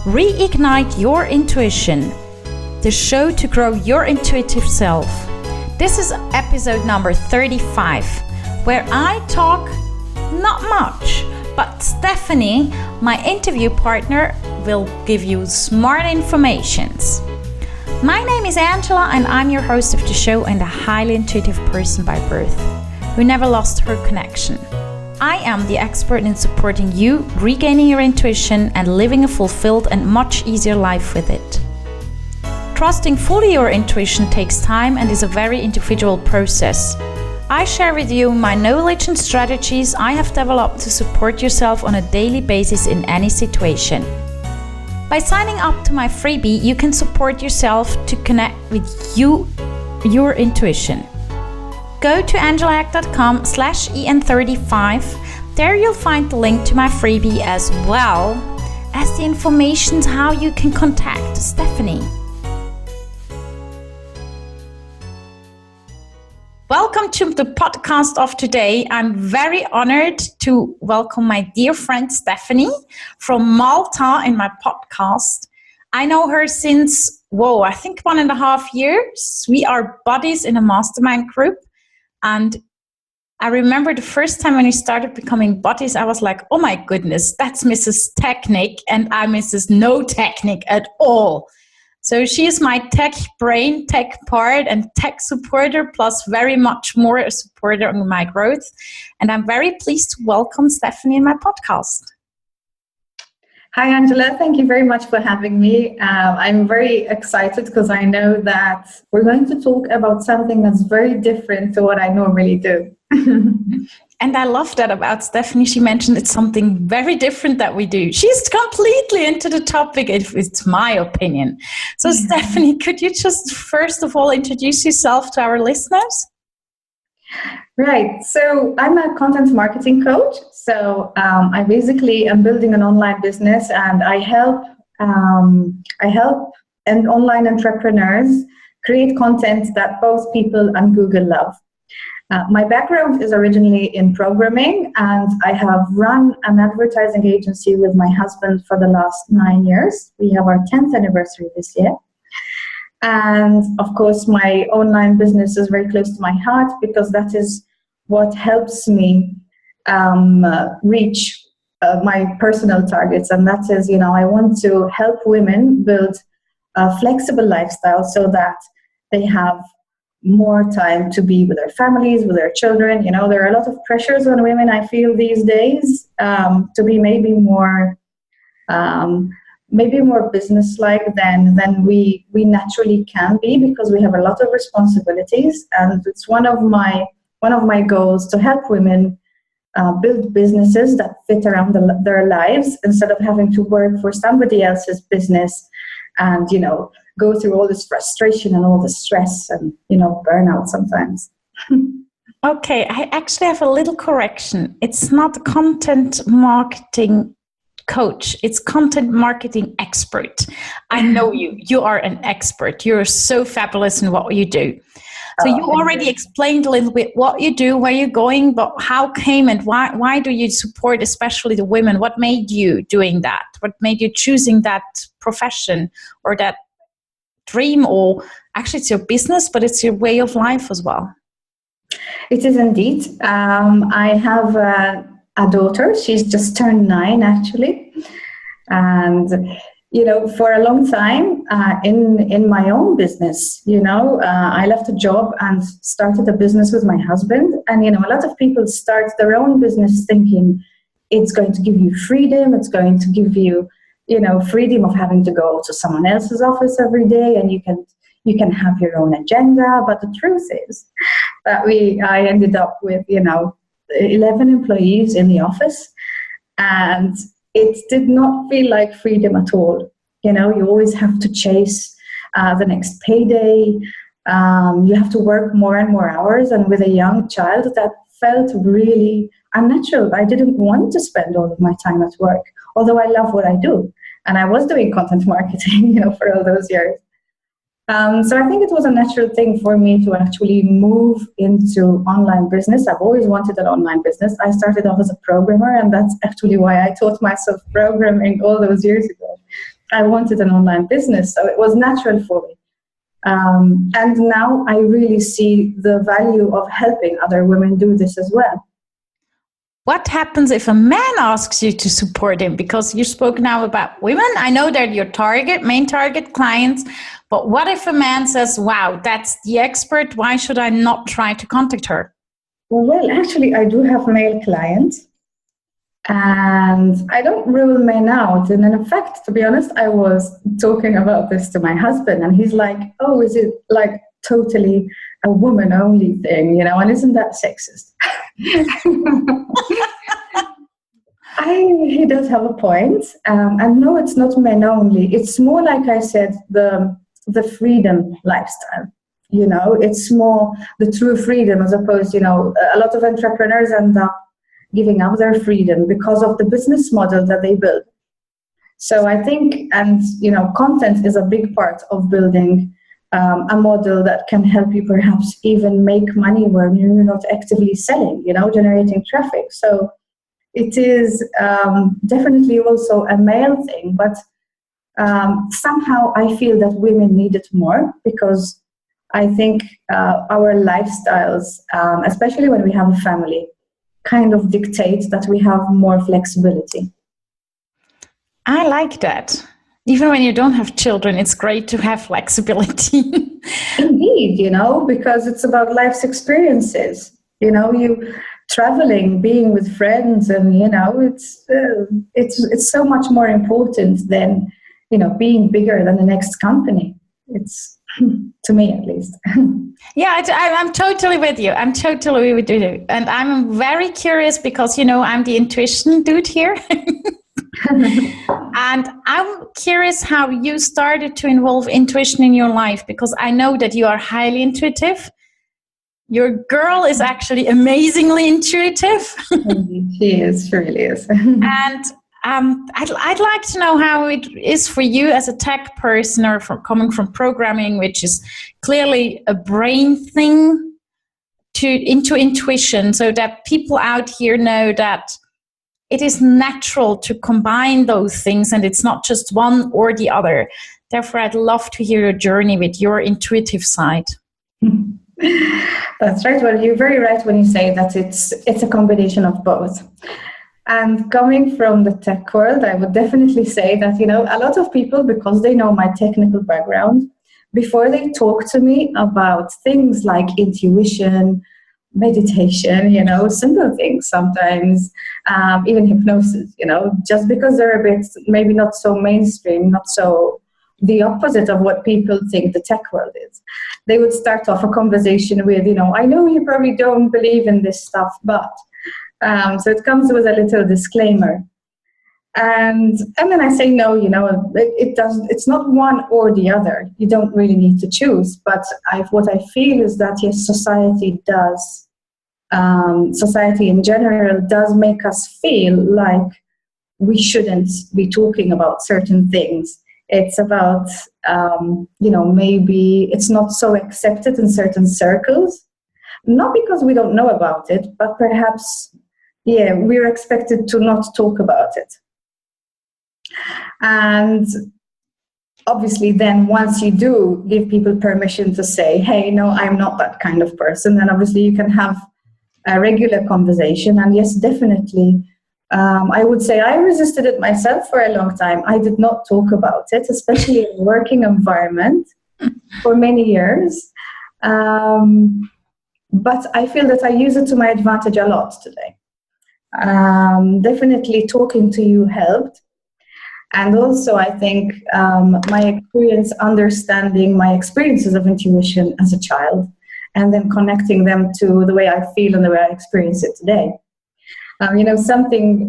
Reignite Your Intuition, the show to grow your intuitive self. This is episode number 35, where I talk not much, but Stephanie, my interview partner, will give you smart informations. My name is Angela and I'm your host of the show and a highly intuitive person by birth, who never lost her connection. I am the expert in supporting you, regaining your intuition and living a fulfilled and much easier life with it. Trusting fully your intuition takes time and is a very individual process. I share with you my knowledge and strategies I have developed to support yourself on a daily basis in any situation. By signing up to my freebie, you can support yourself to connect with your intuition. Go to angelahack.com/en35. There you'll find the link to my freebie as well as the information how you can contact Stephanie. Welcome to the podcast of today. I'm very honored to welcome my dear friend Stephanie from Malta in my podcast. I know her since, I think 1.5 years. We are buddies in a mastermind group. And I remember the first time when we started becoming buddies, I was like, oh my goodness, that's Mrs. Technic and I'm Mrs. No Technic at all. So she is my tech brain, tech part, and tech supporter, plus very much more a supporter on my growth. And I'm very pleased to welcome Stephanie in my podcast. Hi, Angela. Thank you very much for having me. I'm very excited because I know that we're going to talk about something that's very different to what I normally do. And I love that about Stephanie. She mentioned it's something very different that we do. She's completely into the topic, if it's my opinion. So Stephanie, could you just first of all introduce yourself to our listeners? Right. So I'm a content marketing coach. So I basically am building an online business and I help online entrepreneurs create content that both people and Google love. My background is originally in programming, and I have run an advertising agency with my husband for the last 9 years. We have our 10th anniversary this year. And of course, my online business is very close to my heart because that is what helps me reach my personal targets. And that is, I want to help women build a flexible lifestyle so that they have more time to be with their families, with their children. There are a lot of pressures on women, I feel, these days to be maybe more business-like than we naturally can be, because we have a lot of responsibilities. And it's one of my goals to help women build businesses that fit around their lives instead of having to work for somebody else's business and, go through all this frustration and all the stress and, burnout sometimes. Okay, I actually have a little correction. It's not content marketing coach, it's content marketing expert. I know you. You are an expert. You're so fabulous in what you do. So you already explained a little bit what you do, where you're going, but how came and why do you support especially the women? What made you doing that? What made you choosing that profession or that dream? Or actually it's your business, but it's your way of life as well. It is indeed. I have a daughter. She's just turned 9 actually. And for a long time in my own business, I left a job and started a business with my husband. And, a lot of people start their own business thinking it's going to give you freedom. It's going to give you, freedom of having to go to someone else's office every day, and you can have your own agenda. But the truth is that I ended up with, 11 employees in the office, and it did not feel like freedom at all. You always have to chase the next payday. You have to work more and more hours. And with a young child, that felt really unnatural. I didn't want to spend all of my time at work, although I love what I do. And I was doing content marketing, for all those years. So I think it was a natural thing for me to actually move into online business. I've always wanted an online business. I started off as a programmer, and that's actually why I taught myself programming all those years ago. I wanted an online business, so it was natural for me. And now I really see the value of helping other women do this as well. What happens if a man asks you to support him? Because you spoke now about women. I know they're your main target clients. But what if a man says, wow, that's the expert. Why should I not try to contact her? Well, actually, I do have male clients. And I don't rule men out. And in fact, to be honest, I was talking about this to my husband. And he's like, oh, is it like totally a woman-only thing? And isn't that sexist? He does have a point. And no, it's not men only. It's more, like I said, the freedom lifestyle. It's more the true freedom, as opposed, a lot of entrepreneurs end up giving up their freedom because of the business model that they build. So I think, and content is a big part of building a model that can help you perhaps even make money when you're not actively selling, generating traffic. So it is definitely also a male thing, but somehow I feel that women need it more, because I think our lifestyles, especially when we have a family, kind of dictate that we have more flexibility. I like that. Even when you don't have children, it's great to have flexibility. Indeed, because it's about life's experiences. You traveling, being with friends, and it's so much more important than being bigger than the next company. It's to me, at least. Yeah, I'm totally with you. And I'm very curious because, I'm the intuition dude here. And I'm curious how you started to involve intuition in your life, because I know that you are highly intuitive. Your girl is actually amazingly intuitive. She is, she really is. And I'd like to know how it is for you as a tech person, or coming from programming, which is clearly a brain thing, into intuition, so that people out here know that it is natural to combine those things and it's not just one or the other. Therefore, I'd love to hear your journey with your intuitive side. That's right. Well, you're very right when you say that it's a combination of both. And coming from the tech world, I would definitely say that, a lot of people, because they know my technical background, before they talk to me about things like intuition, meditation, simple things sometimes, even hypnosis, just because they're a bit, maybe not so mainstream, not so the opposite of what people think the tech world is. They would start off a conversation with, I know you probably don't believe in this stuff, but... so it comes with a little disclaimer. And then I say, no, it's not one or the other. You don't really need to choose. But what I feel is that, yes, society in general does make us feel like we shouldn't be talking about certain things. It's about, maybe it's not so accepted in certain circles. Not because we don't know about it, but perhaps, we're expected to not talk about it. And obviously then once you do give people permission to say, hey, no, I'm not that kind of person, then obviously you can have a regular conversation. And yes, definitely, I would say I resisted it myself for a long time. I did not talk about it, especially in a working environment for many years. But I feel that I use it to my advantage a lot today. Definitely talking to you helped. And also I think my experience understanding my experiences of intuition as a child, and then connecting them to the way I feel and the way I experience it today. Something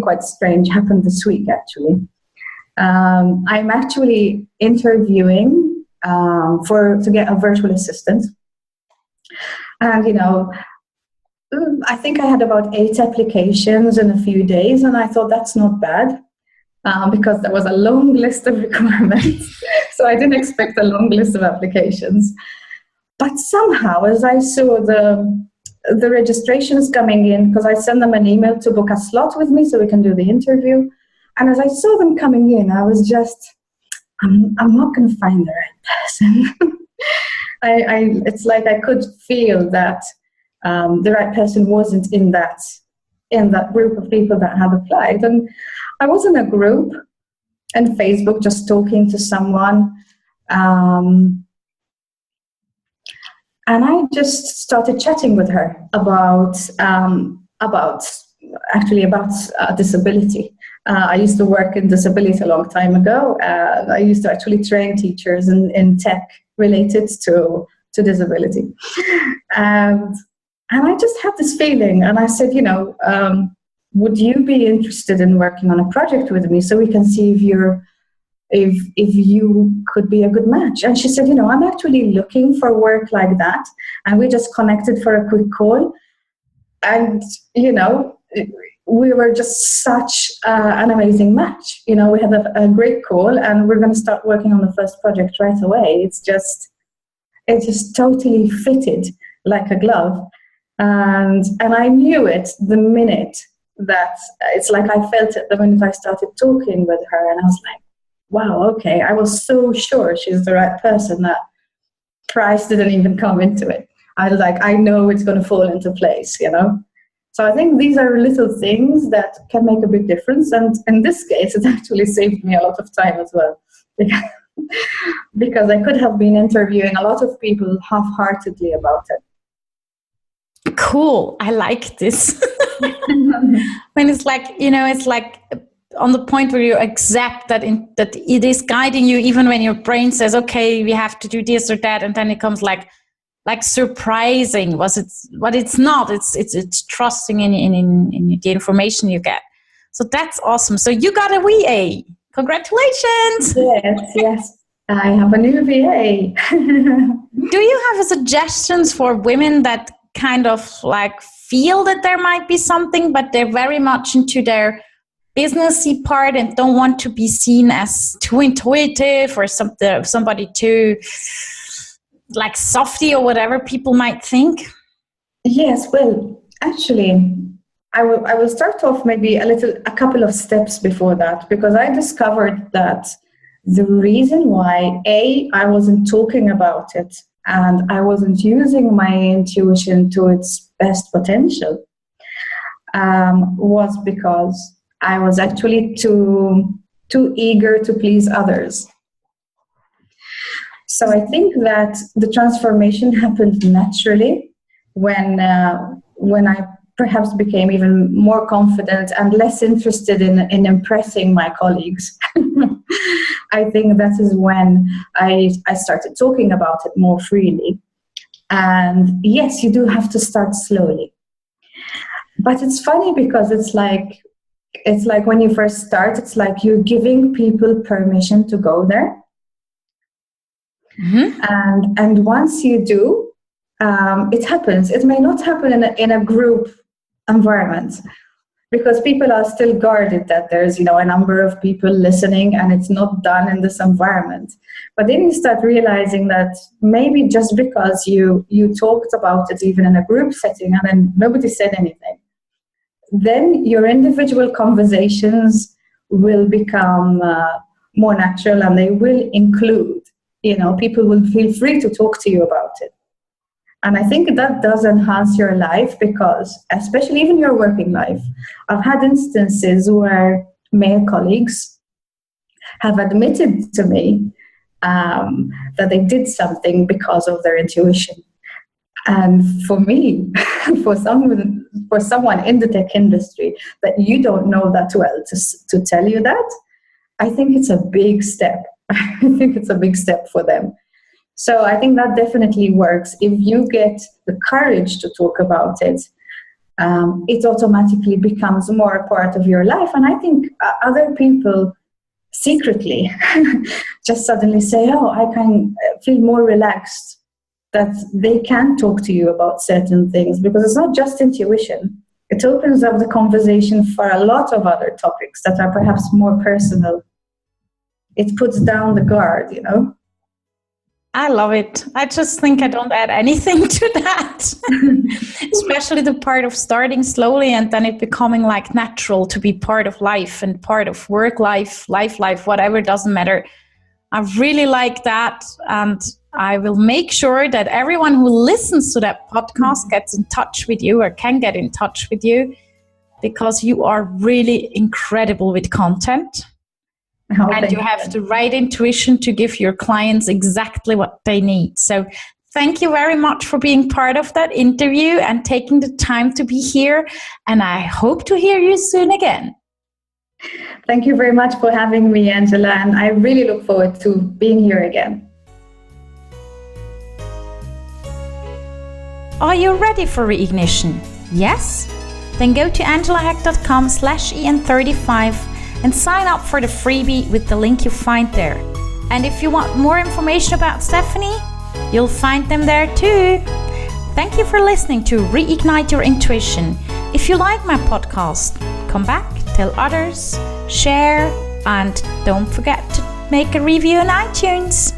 quite strange happened this week, actually. I'm actually interviewing to get a virtual assistant. And, I think I had about 8 applications in a few days, and I thought that's not bad because there was a long list of requirements. So I didn't expect a long list of applications. But somehow, as I saw the registrations coming in, because I send them an email to book a slot with me so we can do the interview, And as I saw them coming in, I was just, I'm not going to find the right person. It's like I could feel that the right person wasn't in that group of people that had applied. And I was in a group on Facebook just talking to someone. And I just started chatting with her about disability. I used to work in disability a long time ago. I used to actually train teachers in tech related to disability. And I just had this feeling, and I said, would you be interested in working on a project with me so we can see if you could be a good match? And she said, I'm actually looking for work like that. And we just connected for a quick call. And, we were just such an amazing match. We had a great call, and we're going to start working on the first project right away. It just totally fitted like a glove. And I knew it the minute that, it's like I felt it the minute I started talking with her, and I was like, wow, okay. I was so sure she's the right person that price didn't even come into it. I was like, I know it's going to fall into place, So I think these are little things that can make a big difference. And in this case, it actually saved me a lot of time as well. Because I could have been interviewing a lot of people half-heartedly about it. Cool. I like this. When it's like, it's like on the point where you accept that it is guiding you, even when your brain says, okay, we have to do this or that. And then it comes like surprising, but it's not. It's trusting in the information you get. So that's awesome. So you got a VA. Congratulations. Yes. I have a new VA. Do you have suggestions for women that kind of like feel that there might be something, but they're very much into their businessy part and don't want to be seen as too intuitive or somebody too like softy or whatever people might think? Yes, well, actually, I will start off maybe a couple of steps before that, because I discovered that the reason why I wasn't talking about it and I wasn't using my intuition to its best potential was because I was actually too eager to please others. So I think that the transformation happened naturally when I perhaps became even more confident and less interested in impressing my colleagues. I think that is when I started talking about it more freely. And yes, you do have to start slowly. But it's funny because it's like when you first start, it's like you're giving people permission to go there. Mm-hmm. And once you do, it happens. It may not happen in a group environment because people are still guarded that there's a number of people listening and it's not done in this environment. But then you start realizing that maybe just because you talked about it even in a group setting and then nobody said anything, then your individual conversations will become more natural and they will include. People will feel free to talk to you about it. And I think that does enhance your life because, especially even your working life, I've had instances where male colleagues have admitted to me that they did something because of their intuition. And for me, for someone in the tech industry that you don't know that well to tell you that, I think it's a big step. I think it's a big step for them. So I think that definitely works. If you get the courage to talk about it, it automatically becomes more a part of your life. And I think other people secretly just suddenly say, oh, I can feel more relaxed that they can talk to you about certain things, because it's not just intuition. It opens up the conversation for a lot of other topics that are perhaps more personal. It puts down the guard, I love it. I just think I don't add anything to that, especially the part of starting slowly and then it becoming like natural to be part of life and part of work life, life, whatever, doesn't matter. I really like that. And I will make sure that everyone who listens to that podcast gets in touch with you or can get in touch with you, because you are really incredible with content. And you have the right intuition to give your clients exactly what they need. So thank you very much for being part of that interview and taking the time to be here. And I hope to hear you soon again. Thank you very much for having me, Angela. And I really look forward to being here again. Are you ready for reignition? Yes? Then go to angelahack.com/en35 and sign up for the freebie with the link you find there. And if you want more information about Stephanie, you'll find them there too. Thank you for listening to Reignite Your Intuition. If you like my podcast, come back, tell others, share, and don't forget to make a review on iTunes.